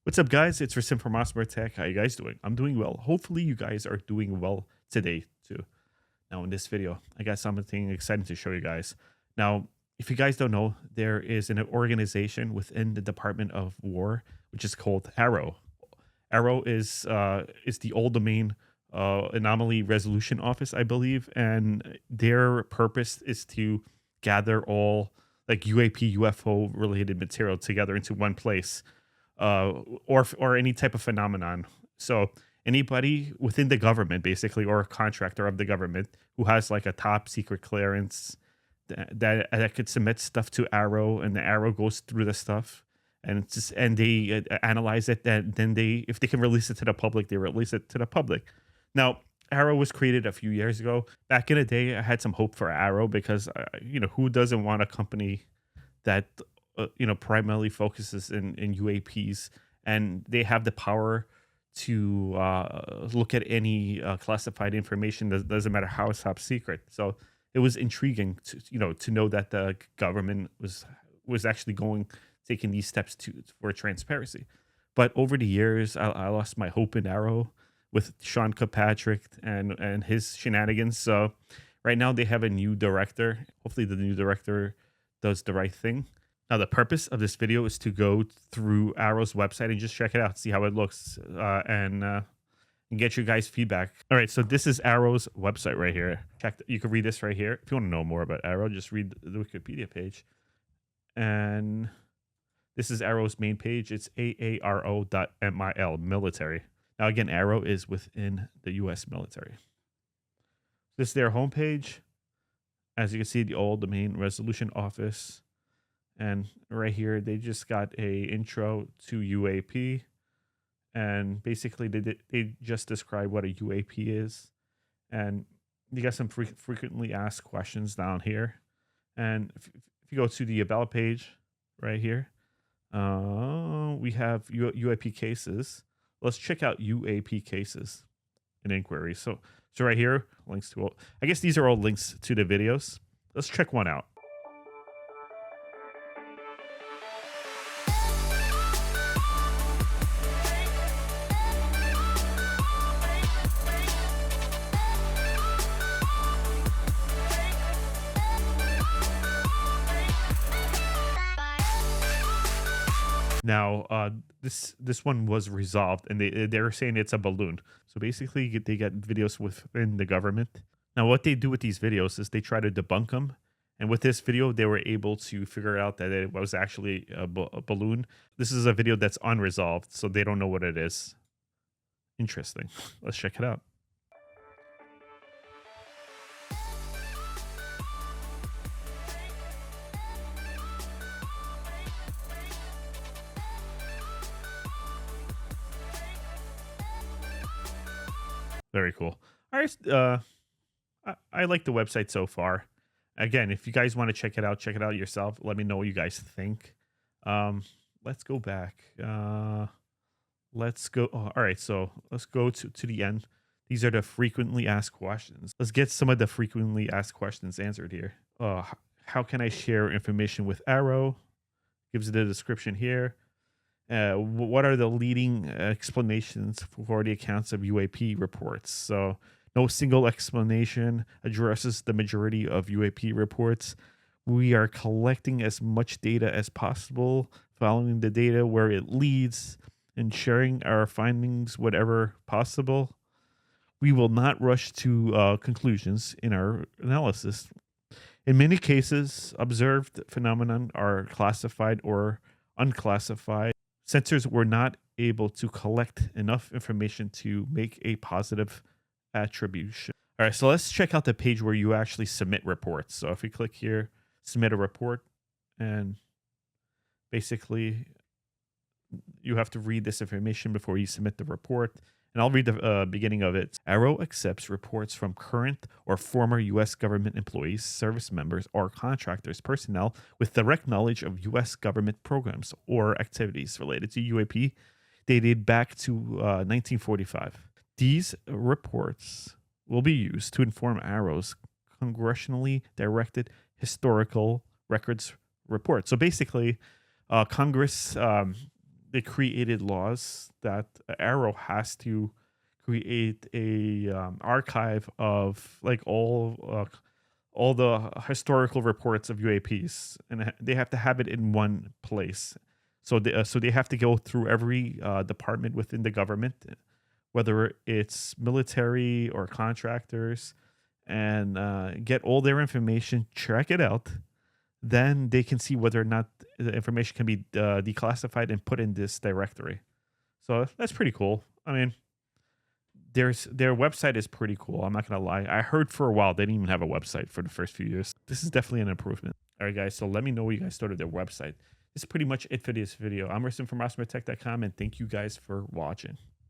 What's up, guys? It's Rasim from Rasmurtech. How you guys doing? I'm doing well. Hopefully, you guys are doing well today, too. Now, in this video, I got something exciting to show you guys. Now, if you guys don't know, there is an organization within the Department of War, which is called AARO. AARO is the All Domain Anomaly Resolution Office, I believe, and their purpose is to gather all like UAP, UFO related material together into one place, or any type of phenomenon. So anybody within the government, basically, or a contractor of the government who has like a top secret clearance that could submit stuff to Arrow, and the Arrow goes through the stuff, and it's just and they analyze it. And then they, if they can release it to the public, they release it to the public. Now, Arrow was created a few years ago. Back in the day, I had some hope for Arrow because who doesn't want a company that primarily focuses in UAPs, and they have the power to look at any classified information that doesn't matter how it's top secret. So it was intriguing to know that the government was actually taking these steps for transparency. But over the years, I lost my hope in Arrow with Sean Kilpatrick and his shenanigans. So right now they have a new director. Hopefully the new director does the right thing. Now, the purpose of this video is to go through Arrow's website and just check it out, see how it looks, and get you guys feedback. All right, so this is Arrow's website right here. You can read this right here. If you want to know more about Arrow, just read the Wikipedia page. And this is Arrow's main page. It's AARO.mil, military. Now, again, Arrow is within the U.S. military. This is their homepage. As you can see, the All Domain Resolution Office. And right here, they just got a intro to UAP. And basically, they just describe what a UAP is. And you got some frequently asked questions down here. And if you go to the About page right here, we have UAP cases. Let's check out UAP cases and inquiries. So right here, links to all. I guess these are all links to the videos. Let's check one out. Now, this one was resolved, and they're saying it's a balloon. So basically, they get videos within the government. Now, what they do with these videos is they try to debunk them. And with this video, they were able to figure out that it was actually a balloon. This is a video that's unresolved, so they don't know what it is. Interesting. Let's check it out. Very cool. All right. I like the website so far. Again, if you guys want to check it out yourself. Let me know what you guys think. Let's go back. Let's go. Oh, all right. So let's go to the end. These are the frequently asked questions. Let's get some of the frequently asked questions answered here. How can I share information with Arrow? Gives the description here. What are the leading explanations for the accounts of UAP reports? So no single explanation addresses the majority of UAP reports. We are collecting as much data as possible, following the data where it leads, and sharing our findings whatever possible. We will not rush to conclusions in our analysis. In many cases, observed phenomena are classified or unclassified. Sensors were not able to collect enough information to make a positive attribution. All right, so let's check out the page where you actually submit reports. So if we click here, submit a report, and basically you have to read this information before you submit the report. And I'll read the beginning of it. Arrow accepts reports from current or former U.S. government employees, service members, or contractors, personnel with direct knowledge of U.S. government programs or activities related to UAP dated back to 1945. These reports will be used to inform Arrow's congressionally directed historical records report. So basically, Congress they created laws that AARO has to create a archive of like all the historical reports of UAPs, and they have to have it in one place. So they have to go through every department within the government, whether it's military or contractors, and get all their information, check it out. Then they can see whether or not the information can be declassified and put in this directory. So that's pretty cool. I mean, their website is pretty cool. I'm not gonna lie. I heard for a while they didn't even have a website for the first few years. This is definitely an improvement. All right, guys. So let me know what you guys thought of their website. This is pretty much it for this video. I'm Rustin from Rasmurtech.com, and thank you guys for watching.